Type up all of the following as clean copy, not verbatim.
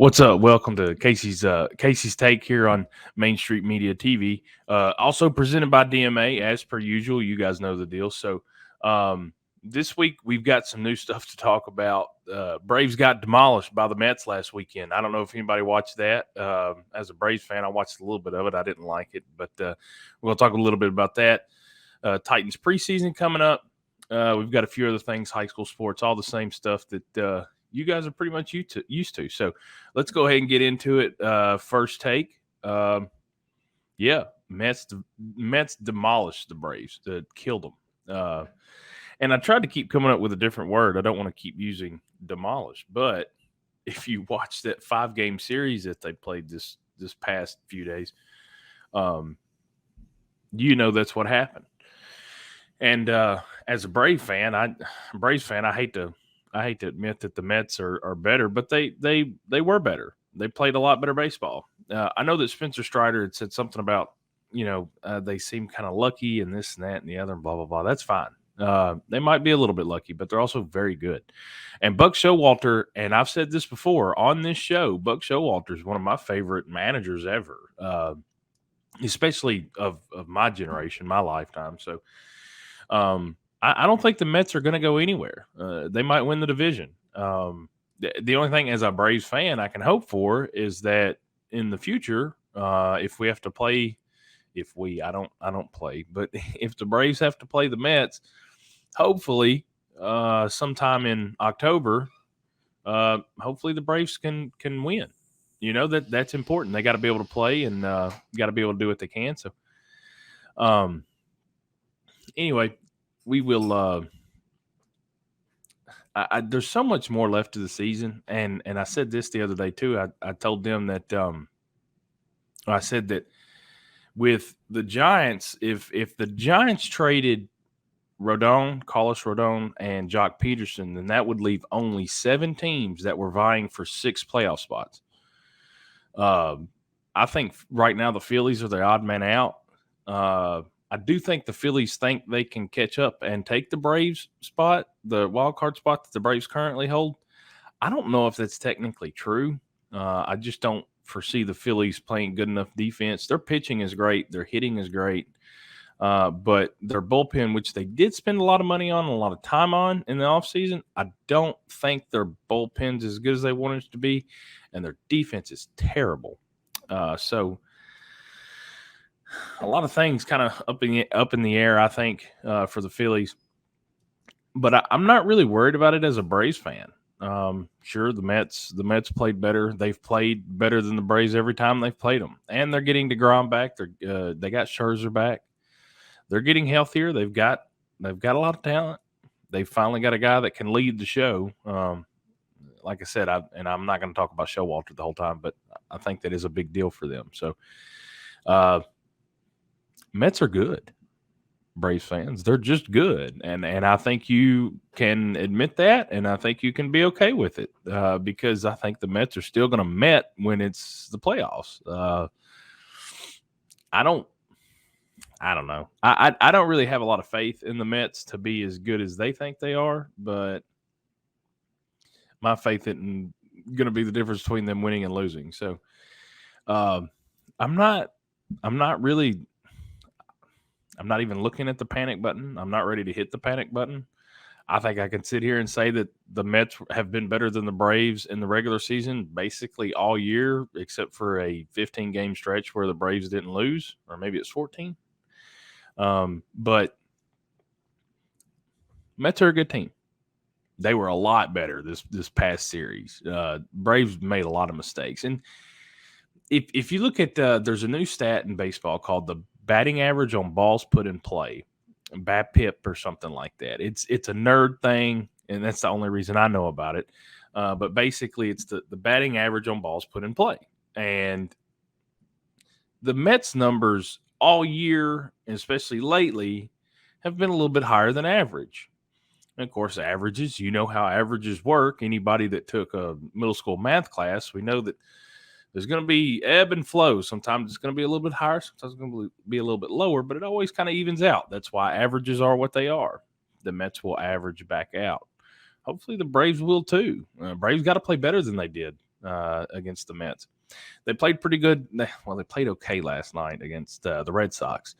What's up? Welcome to Casey's Take here on Main Street Media TV. Also presented by DMA, as per usual. You guys know the deal. So this week we've got some new stuff to talk about. Braves got demolished by the Mets last weekend. I don't know if anybody watched that. As a Braves fan, I watched a little bit of it. I didn't like it, but we're going to talk a little bit about that. Titans preseason coming up. We've got a few other things, high school sports, all the same stuff that you guys are pretty much used to. So let's go ahead and get into it. First take. Mets demolished the Braves, killed them. And I tried to keep coming up with a different word. I don't want to keep using demolish. But if you watch that 5-game series that they played this past few days, that's what happened. And as a Braves fan, I hate to admit that the Mets are better, but they were better. They played a lot better baseball. I know that Spencer Strider had said something about, they seem kind of lucky and this and that and the other and blah, blah, blah. That's fine. They might be a little bit lucky, but they're also very good. And Buck Showalter, and I've said this before on this show, Buck Showalter is one of my favorite managers ever, especially of my generation, my lifetime. So, I don't think the Mets are going to go anywhere. They might win the division. The only thing as a Braves fan I can hope for is that in the future, if we have to play, I don't play, but if the Braves have to play the Mets, hopefully sometime in October, hopefully the Braves can win. That's important. They got to be able to play and got to be able to do what they can. So, anyway, we will. There's so much more left of the season, and I said this the other day too. I told them that I said that with the Giants, if the Giants traded Carlos Rodon, and Jock Peterson, then that would leave only 7 teams that were vying for 6 playoff spots. I think right now the Phillies are the odd man out. I do think the Phillies think they can catch up and take the Braves spot, the wild card spot that the Braves currently hold. I don't know if that's technically true. I just don't foresee the Phillies playing good enough defense. Their pitching is great. Their hitting is great. But their bullpen, which they did spend a lot of money on, a lot of time on in the offseason, I don't think their bullpen's as good as they want it to be, and their defense is terrible. So a lot of things kind of up in the air, I think, for the Phillies. But I'm not really worried about it as a Braves fan. Sure, the Mets played better. They've played better than the Braves every time they've played them, and they're getting DeGrom back. They got Scherzer back. They're getting healthier. They've got a lot of talent. They've finally got a guy that can lead the show. Like I said, I'm not going to talk about Showalter the whole time, but I think that is a big deal for them. So, Mets are good, Braves fans. They're just good, and I think you can admit that, and I think you can be okay with it because I think the Mets are still going to Met when it's the playoffs. I don't know. I don't really have a lot of faith in the Mets to be as good as they think they are, but my faith isn't going to be the difference between them winning and losing. So I'm not even looking at the panic button. I'm not ready to hit the panic button. I think I can sit here and say that the Mets have been better than the Braves in the regular season basically all year, except for a 15-game stretch where the Braves didn't lose, or maybe it's 14. But Mets are a good team. They were a lot better this past series. Braves made a lot of mistakes. And if you look at there's a new stat in baseball called the batting average on balls put in play, BABIP or something like that. It's a nerd thing, and that's the only reason I know about it. But basically, it's the batting average on balls put in play. And the Mets numbers all year, especially lately, have been a little bit higher than average. And of course, averages, you know how averages work. Anybody that took a middle school math class, we know that there's going to be ebb and flow. Sometimes it's going to be a little bit higher. Sometimes it's going to be a little bit lower, but it always kind of evens out. That's why averages are what they are. The Mets will average back out. Hopefully the Braves will too. Braves got to play better than they did against the Mets. They played pretty good. Well, they played okay last night against the Red Sox.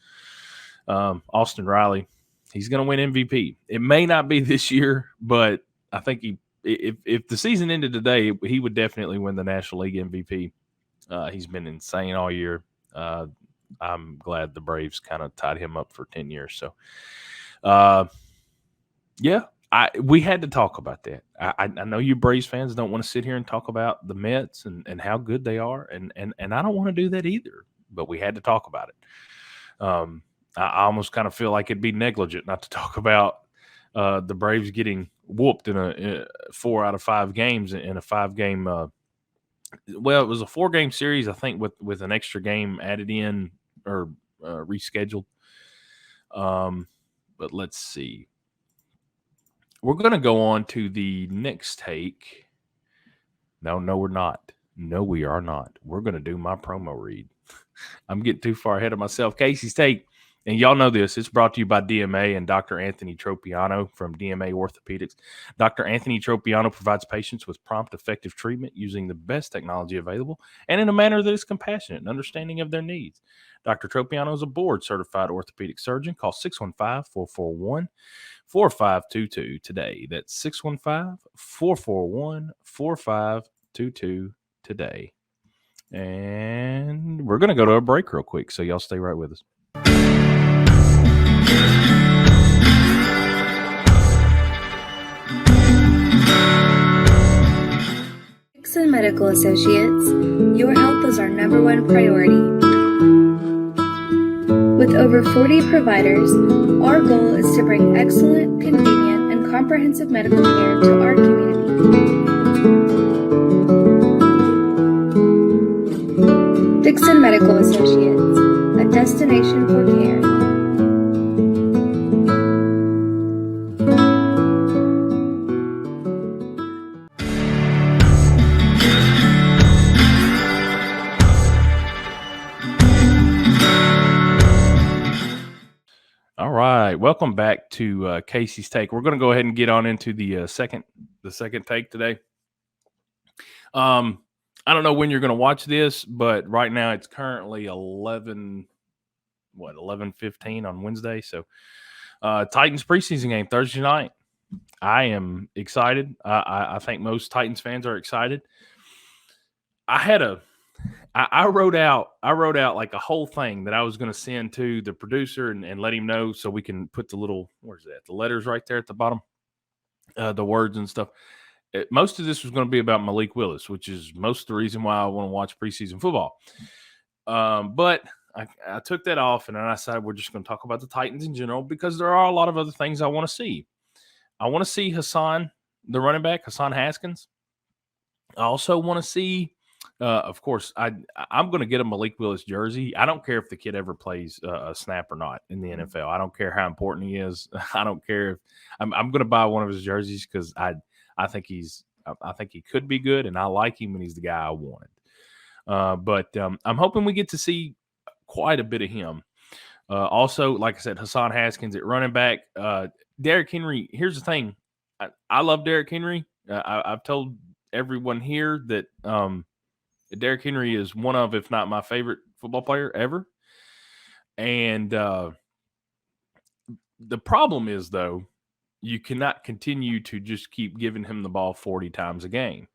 Austin Riley, he's going to win MVP. It may not be this year, but I think if the season ended today, he would definitely win the National League MVP. He's been insane all year. I'm glad the Braves kind of tied him up for 10 years. So, yeah, we had to talk about that. I know you Braves fans don't want to sit here and talk about the Mets and how good they are, and I don't want to do that either. But we had to talk about it. I almost kind of feel like it'd be negligent not to talk about the Braves getting whooped in a 4 out of 5 games in a 5-game. Well, it was a 4-game series, I think, with an extra game added in or rescheduled. But let's see. We're going to go on to the next take. No, we're not. No, we are not. We're going to do my promo read. I'm getting too far ahead of myself. Casey's take, and y'all know this, it's brought to you by DMA and Dr. Anthony Tropiano from DMA Orthopedics. Dr. Anthony Tropiano provides patients with prompt, effective treatment using the best technology available and in a manner that is compassionate and understanding of their needs. Dr. Tropiano is a board-certified orthopedic surgeon. Call 615-441-4522 today. That's 615-441-4522 today. And we're going to go to a break real quick, so y'all stay right with us. Dixon Medical Associates, your health is our number one priority. With over 40 providers, our goal is to bring excellent, convenient, and comprehensive medical care to our community. Dixon Medical Associates, a destination for care. All right, welcome back to Casey's Take. We're going to go ahead and get on into the second take today. I don't know when you're going to watch this, but right now it's currently 11:15 on Wednesday. So, Titans preseason game Thursday night. I am excited. I think most Titans fans are excited. I wrote out like a whole thing that I was going to send to the producer and let him know so we can put the little, where's that? The letters right there at the bottom, the words and stuff. Most of this was going to be about Malik Willis, which is most of the reason why I want to watch preseason football. But I took that off and then I decided we're just going to talk about the Titans in general because there are a lot of other things I want to see. I want to see Hassan, the running back, Hassan Haskins. I also want to see, of course, I'm going to get a Malik Willis jersey. I don't care if the kid ever plays a snap or not in the NFL. I don't care how important he is. I don't care if I'm going to buy one of his jerseys because I think he could be good, and I like him, and he's the guy I wanted. But I'm hoping we get to see quite a bit of him. Also, like I said, Hassan Haskins at running back. Derrick Henry, here's the thing. I love Derrick Henry. I've told everyone here that Derrick Henry is one of, if not my favorite football player ever. And the problem is, though, you cannot continue to just keep giving him the ball 40 times a game.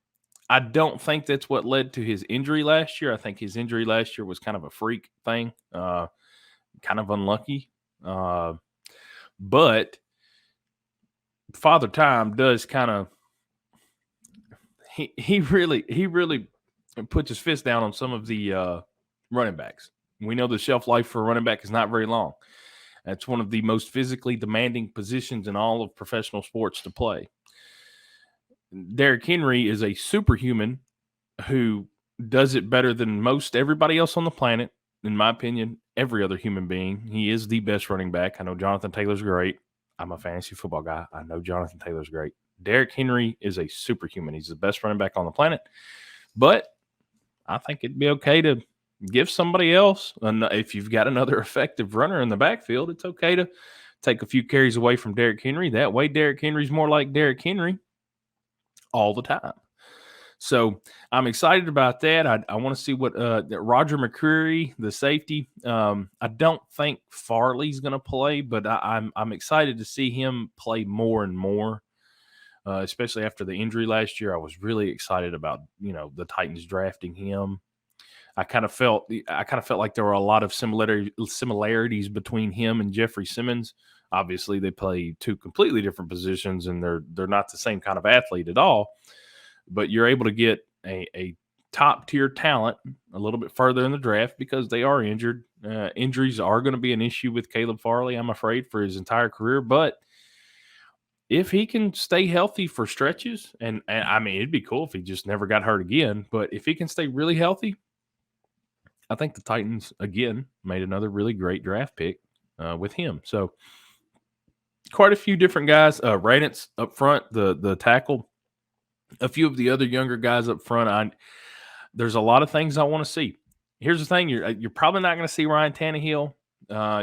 I don't think that's what led to his injury last year. I think his injury last year was kind of a freak thing, kind of unlucky. But Father Time does kind of he really puts his fist down on some of the running backs. We know the shelf life for a running back is not very long. That's one of the most physically demanding positions in all of professional sports to play. Derrick Henry is a superhuman who does it better than most everybody else on the planet, in my opinion, every other human being. He is the best running back. I know Jonathan Taylor's great. I'm a fantasy football guy. I know Jonathan Taylor's great. Derrick Henry is a superhuman. He's the best running back on the planet. But I think it'd be okay to give somebody else, and if you've got another effective runner in the backfield, it's okay to take a few carries away from Derrick Henry. That way, Derrick Henry's more like Derrick Henry all the time. So I'm excited about that. I want to see what Roger McCreary, the safety. I don't think Farley's going to play, but I'm excited to see him play more and more, especially after the injury last year. I was really excited about the Titans drafting him. I kind of felt like there were a lot of similarities between him and Jeffrey Simmons. Obviously, they play two completely different positions, and they're not the same kind of athlete at all. But you're able to get a top tier talent a little bit further in the draft because they are injured. Injuries are going to be an issue with Caleb Farley, I'm afraid, for his entire career. But if he can stay healthy for stretches, and I mean, it'd be cool if he just never got hurt again. But if he can stay really healthy, I think the Titans, again, made another really great draft pick with him. So quite a few different guys. Raditz up front, the tackle. A few of the other younger guys up front. There's a lot of things I want to see. Here's the thing: you're probably not going to see Ryan Tannehill.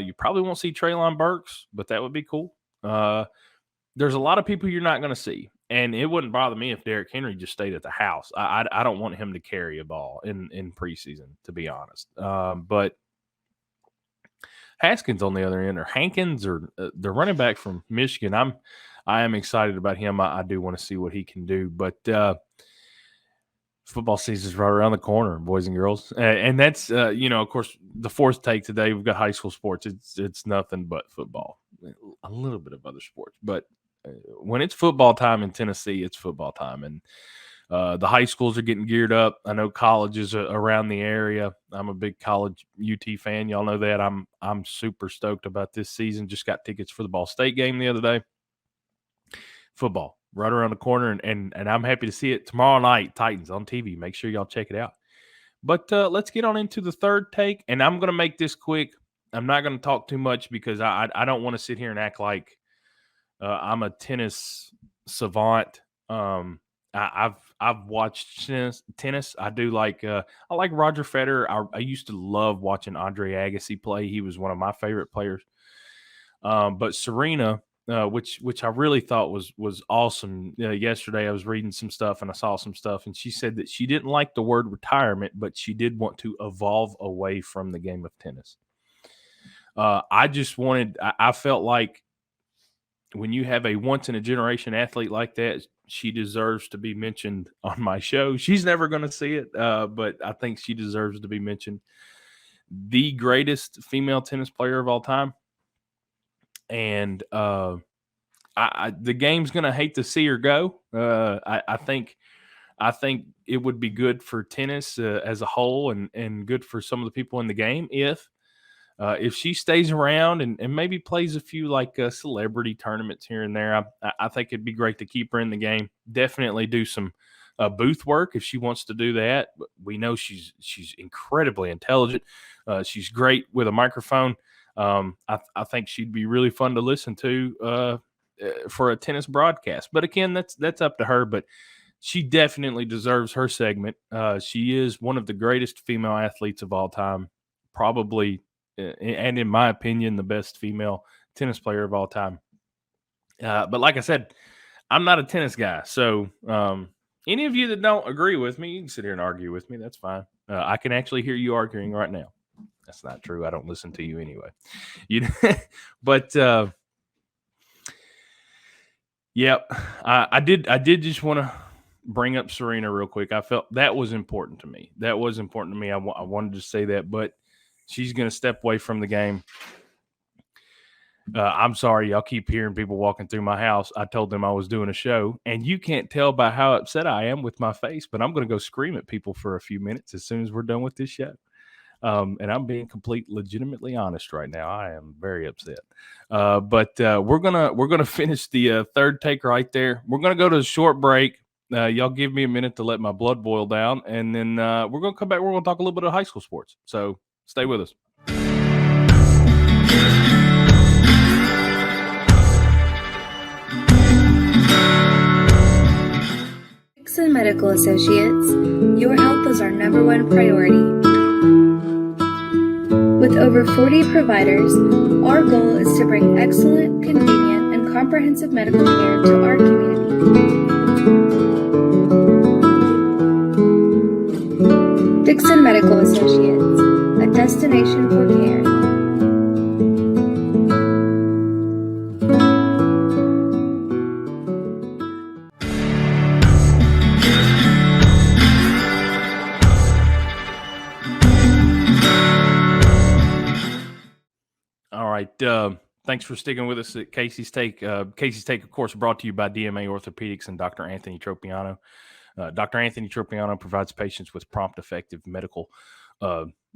You probably won't see Treylon Burks, but that would be cool. There's a lot of people you're not going to see, and it wouldn't bother me if Derrick Henry just stayed at the house. I don't want him to carry a ball in preseason, to be honest. But Haskins on the other end, or Hankins, or the running back from Michigan, I am excited about him. I do want to see what he can do. But football season is right around the corner, boys and girls. And that's, of course, the fourth take today. We've got high school sports. It's nothing but football. A little bit of other sports. But when it's football time in Tennessee, it's football time. And the high schools are getting geared up. I know colleges are around the area. I'm a big college UT fan. Y'all know that. I'm super stoked about this season. Just got tickets for the Ball State game the other day. Football right around the corner, and I'm happy to see it tomorrow night. Titans on TV. Make sure y'all check it out. But let's get on into the third take, and I'm going to make this quick. I'm not going to talk too much because I don't want to sit here and act like I'm a tennis savant. I've watched tennis. I do like I like Roger Federer. I used to love watching Andre Agassi play. He was one of my favorite players. But Serena, which I really thought was awesome. Yesterday I was reading some stuff and I saw some stuff, and she said that she didn't like the word retirement, but she did want to evolve away from the game of tennis. I felt like when you have a once-in-a-generation athlete like that, she deserves to be mentioned on my show. She's never going to see it, but I think she deserves to be mentioned. The greatest female tennis player of all time. And the game's going to hate to see her go. I think it would be good for tennis as a whole and good for some of the people in the game if she stays around and maybe plays a few like celebrity tournaments here and there. I think it'd be great to keep her in the game. Definitely do some booth work if she wants to do that. We know she's incredibly intelligent. She's great with a microphone. I think she'd be really fun to listen to for a tennis broadcast. But again, that's up to her. But she definitely deserves her segment. She is one of the greatest female athletes of all time, probably. And in my opinion, the best female tennis player of all time. But like I said, I'm not a tennis guy. So any of you that don't agree with me, you can sit here and argue with me. That's fine. I can actually hear you arguing right now. That's not true. I don't listen to you anyway. But yep, I did just want to bring up Serena real quick. I felt that was important to me. I wanted to say that, but she's going to step away from the game. I'm sorry. Y'all keep hearing people walking through my house. I told them I was doing a show, and you can't tell by how upset I am with my face, but I'm going to go scream at people for a few minutes as soon as we're done with this show. And I'm being legitimately honest right now. I am very upset. But we're gonna finish the third take right there. We're gonna go to a short break. Y'all give me a minute to let my blood boil down, and then we're gonna come back. We're gonna talk a little bit of high school sports. So stay with us. Dixon Medical Associates, your health is our number one priority. With over 40 providers, our goal is to bring excellent, convenient, and comprehensive medical care to our community. Dixon Medical Associates, a destination for care. All right. Thanks for sticking with us at Casey's Take. Casey's Take, of course, brought to you by DMA Orthopedics and Dr. Anthony Tropiano. Dr. Anthony Tropiano provides patients with prompt, effective medical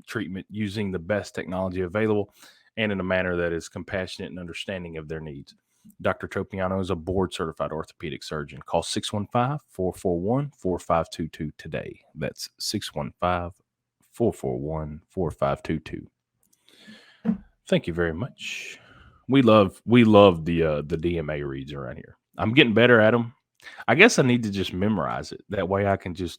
treatment using the best technology available and in a manner that is compassionate and understanding of their needs. Dr. Tropiano is a board-certified orthopedic surgeon. Call 615-441-4522 today. That's 615-441-4522. Thank you very much. We love the DMA reads around here. I'm getting better at them. I guess I need to just memorize it. That way I can just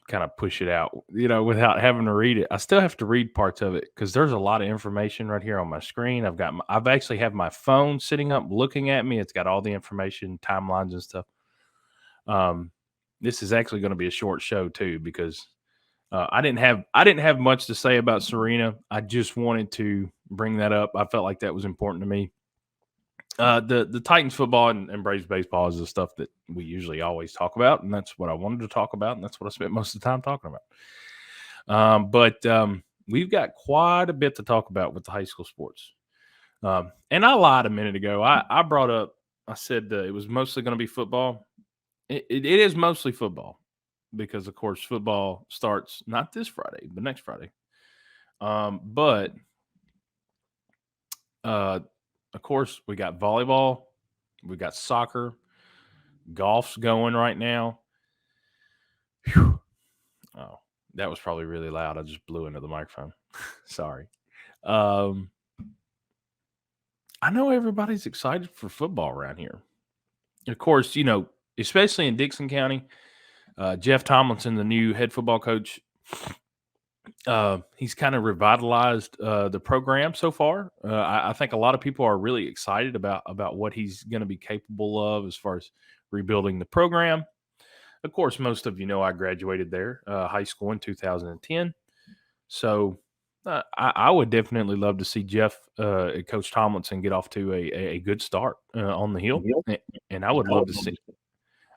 kind of push it out, without having to read it. I still have to read parts of it because there's a lot of information right here on my screen. I've actually have my phone sitting up looking at me. It's got all the information, timelines and stuff. This is actually going to be a short show too because I didn't have much to say about Serena. I just wanted to bring that up. I felt like that was important to me. The Titans football and Braves baseball is the stuff that we usually always talk about, and that's what I wanted to talk about, and that's what I spent most of the time talking about. But we've got quite a bit to talk about with the high school sports. And I lied a minute ago. I brought up, I said it was mostly going to be football. It is mostly football because, of course, football starts not this Friday, but next Friday. But of course, we got volleyball, we got soccer, golf's going right now. Whew. Oh, that was probably really loud. I just blew into the microphone. Sorry. I know everybody's excited for football around here. Of course, especially in Dixon County, Jeff Tomlinson, the new head football coach, he's kind of revitalized the program so far. I think a lot of people are really excited about what he's going to be capable of as far as rebuilding the program. Of course, most of you know I graduated there, high school in 2010. So I would definitely love to see Jeff, Coach Tomlinson, get off to a good start on the hill, and I would love to see.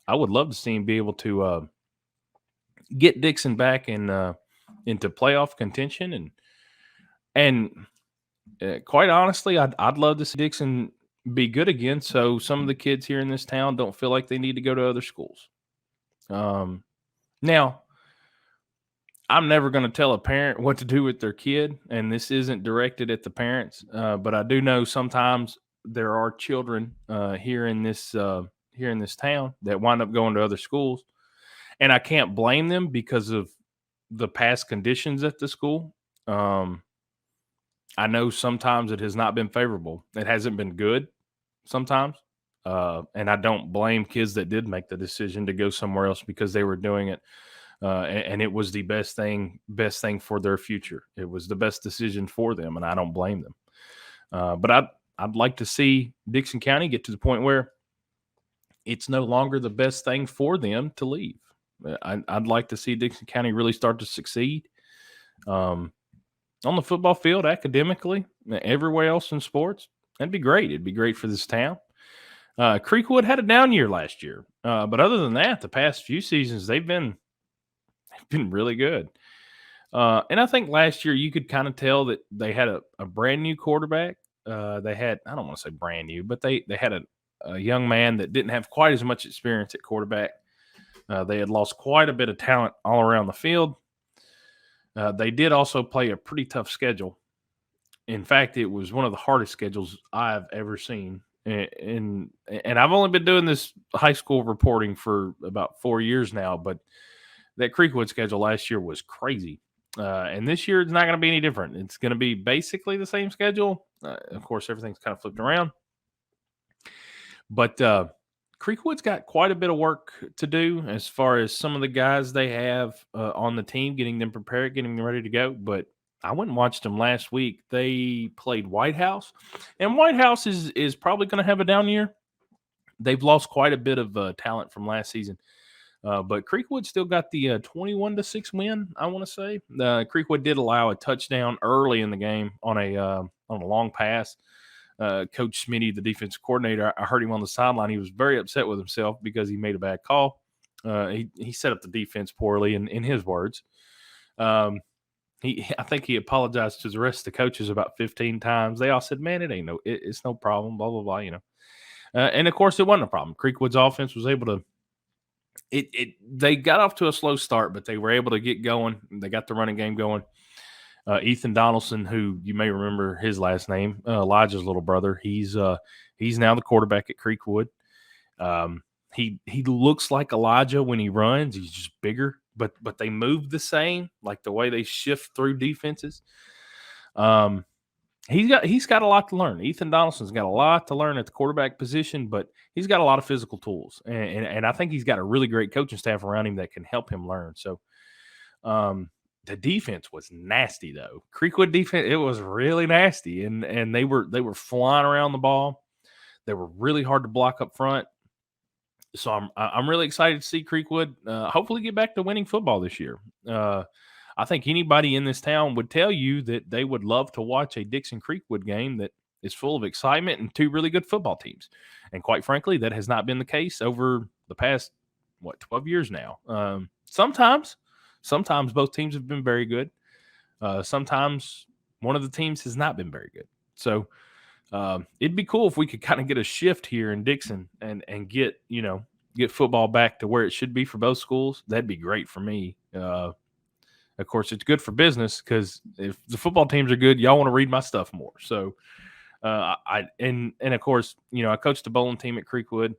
I would love to see him be able to get Dixon back into playoff contention, and quite honestly, I'd love to see Dixon be good again. So some of the kids here in this town don't feel like they need to go to other schools. Now, I'm never going to tell a parent what to do with their kid, and this isn't directed at the parents. But I do know sometimes there are children here in this town that wind up going to other schools, and I can't blame them because of the past conditions at the school. I know sometimes it has not been favorable. It hasn't been good sometimes. And I don't blame kids that did make the decision to go somewhere else because they were doing it. And it was the best thing for their future. It was the best decision for them, and I don't blame them. But I'd like to see Dixon County get to the point where it's no longer the best thing for them to leave. I'd like to see Dixon County really start to succeed on the football field, academically, everywhere else in sports. That'd be great. It'd be great for this town. Creekwood had a down year last year, but other than that, the past few seasons they've been really good. And I think last year you could kind of tell that they had a brand new quarterback. They had, I don't want to say brand new, but they had a young man that didn't have quite as much experience at quarterback. They had lost quite a bit of talent all around the field. They did also play a pretty tough schedule. In fact, it was one of the hardest schedules I've ever seen. And I've only been doing this high school reporting for about 4 years now, but that Creekwood schedule last year was crazy. And this year it's not going to be any different. It's going to be basically the same schedule. Of course, everything's kind of flipped around. But Creekwood's got quite a bit of work to do as far as some of the guys they have on the team, getting them prepared, getting them ready to go. But I went and watched them last week. They played White House, and White House is probably going to have a down year. They've lost quite a bit of talent from last season. But Creekwood still got the 21-6 win, I want to say. Creekwood did allow a touchdown early in the game on a long pass. Coach Smitty, the defensive coordinator, I heard him on the sideline. He was very upset with himself because he made a bad call. He set up the defense poorly, in his words. I think he apologized to the rest of the coaches about 15 times. They all said, "Man, it's no problem." Blah blah blah. And of course, it wasn't a problem. Creekwood's offense was able to. They got off to a slow start, but they were able to get going. They got the running game going. Ethan Donaldson, who you may remember his last name, Elijah's little brother. He's now the quarterback at Creekwood. He looks like Elijah when he runs. He's just bigger, but they move the same, like the way they shift through defenses. He's got a lot to learn. Ethan Donaldson's got a lot to learn at the quarterback position, but he's got a lot of physical tools, and I think he's got a really great coaching staff around him that can help him learn. So, the defense was nasty though. Creekwood defense, it was really nasty, and they were flying around the ball. They were really hard to block up front. So I'm really excited to see Creekwood hopefully get back to winning football this year. I think anybody in this town would tell you that they would love to watch a Dixon Creekwood game that is full of excitement and two really good football teams. And quite frankly, that has not been the case over the past 12 years now. Sometimes both teams have been very good. Sometimes one of the teams has not been very good. So it'd be cool if we could kind of get a shift here in Dixon and get football back to where it should be for both schools. That'd be great for me. Of course, it's good for business because if the football teams are good, y'all want to read my stuff more. So and of course, I coached the bowling team at Creekwood.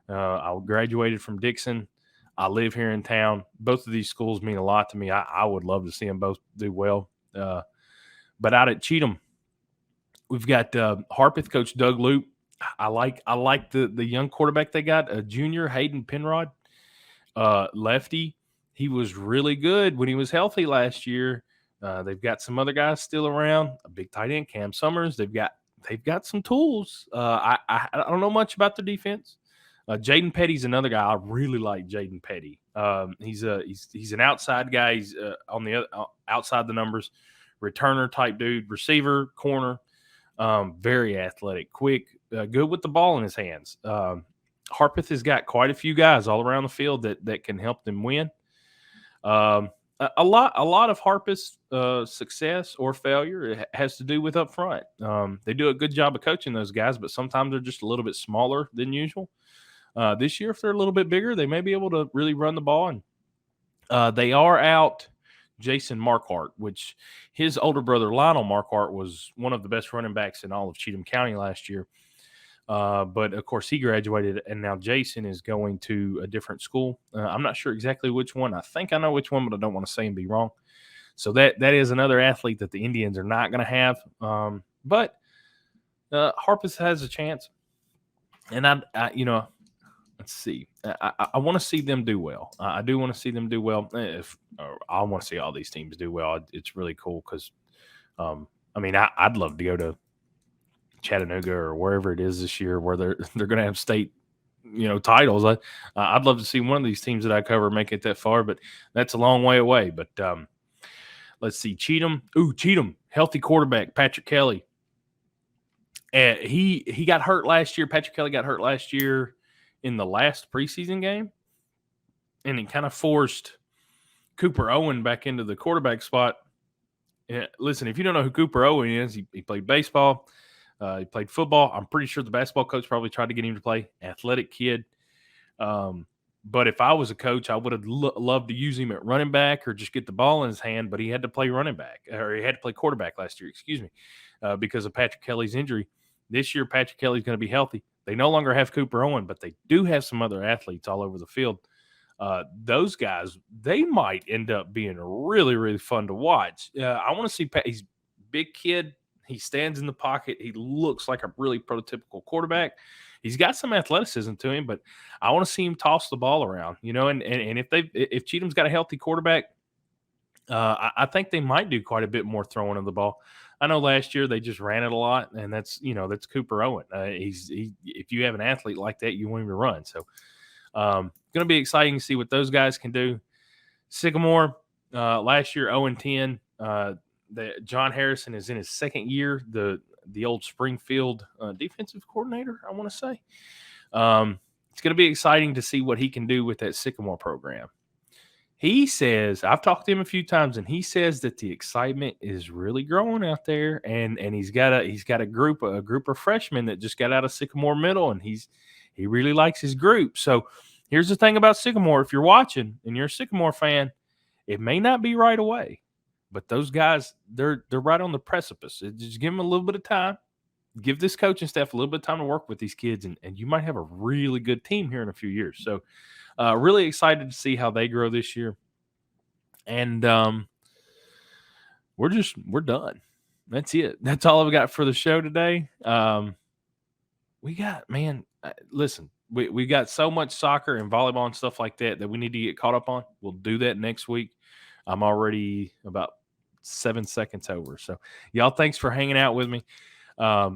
I graduated from Dixon. I live here in town. Both of these schools mean a lot to me. I would love to see them both do well. But out at Cheatham, we've got Harpeth coach Doug Loop. I like the young quarterback they got, a junior Hayden Penrod, lefty. He was really good when he was healthy last year. They've got some other guys still around. A big tight end, Cam Summers. They've got some tools. I don't know much about the defense. Jaden Petty's another guy. I really like Jaden Petty. He's an outside guy. He's on the outside the numbers, returner type dude, receiver, corner. Very athletic, quick, good with the ball in his hands. Harpeth has got quite a few guys all around the field that can help them win. A lot of Harpeth's success or failure has to do with up front. They do a good job of coaching those guys, but sometimes they're just a little bit smaller than usual. This year, if they're a little bit bigger, they may be able to really run the ball. And they are out Jason Marquardt, which his older brother Lionel Marquardt was one of the best running backs in all of Cheatham County last year. But of course he graduated, and now Jason is going to a different school. I'm not sure exactly which one. I think I know which one, but I don't want to say and be wrong. So that is another athlete that the Indians are not going to have. But Harpeth has a chance, and let's see. I want to see them do well. I do want to see them do well. I want to see all these teams do well. It's really cool because, I'd love to go to Chattanooga or wherever it is this year where they're going to have state, titles. I'd love to see one of these teams that I cover make it that far, but that's a long way away. But let's see, Cheatham, healthy quarterback, Patrick Kelly. He got hurt last year. Patrick Kelly got hurt last year in the last preseason game, and he kind of forced Cooper Owen back into the quarterback spot. Listen, if you don't know who Cooper Owen is, he played baseball. He played football. I'm pretty sure the basketball coach probably tried to get him to play. Athletic kid. But if I was a coach, I would have loved to use him at running back or just get the ball in his hand, but he had to play running back, or he had to play quarterback last year, because of Patrick Kelly's injury. This year, Patrick Kelly's going to be healthy. They no longer have Cooper Owen, but they do have some other athletes all over the field. Those guys, they might end up being really, really fun to watch. I want to see he's a big kid. He stands in the pocket. He looks like a really prototypical quarterback. He's got some athleticism to him, but I want to see him toss the ball around, and if Cheatham's got a healthy quarterback, I think they might do quite a bit more throwing of the ball. I know last year they just ran it a lot, and that's Cooper Owen. If you have an athlete like that, you want him to run. So going to be exciting to see what those guys can do. Sycamore, last year 0-10. John Harrison is in his second year, the old Springfield defensive coordinator, I want to say. It's going to be exciting to see what he can do with that Sycamore program. He says, I've talked to him a few times, and he says that the excitement is really growing out there, and he's got a group of freshmen that just got out of Sycamore Middle, and he really likes his group. So here's the thing about Sycamore: if you're watching and you're a Sycamore fan, it may not be right away, but those guys, they're right on the precipice. Just give them a little bit of time. Give this coaching staff a little bit of time to work with these kids, and you might have a really good team here in a few years. So really excited to see how they grow this year. And we're done. That's it. That's all I've got for the show today. We got, man, listen, we got so much soccer and volleyball and stuff like that we need to get caught up on. We'll do that next week. I'm already about 7 seconds over. So y'all, thanks for hanging out with me.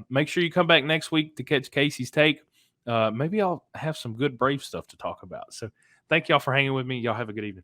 Make sure you come back next week to catch Casey's take. Maybe I'll have some good Brave stuff to talk about. So thank y'all for hanging with me. Y'all have a good evening.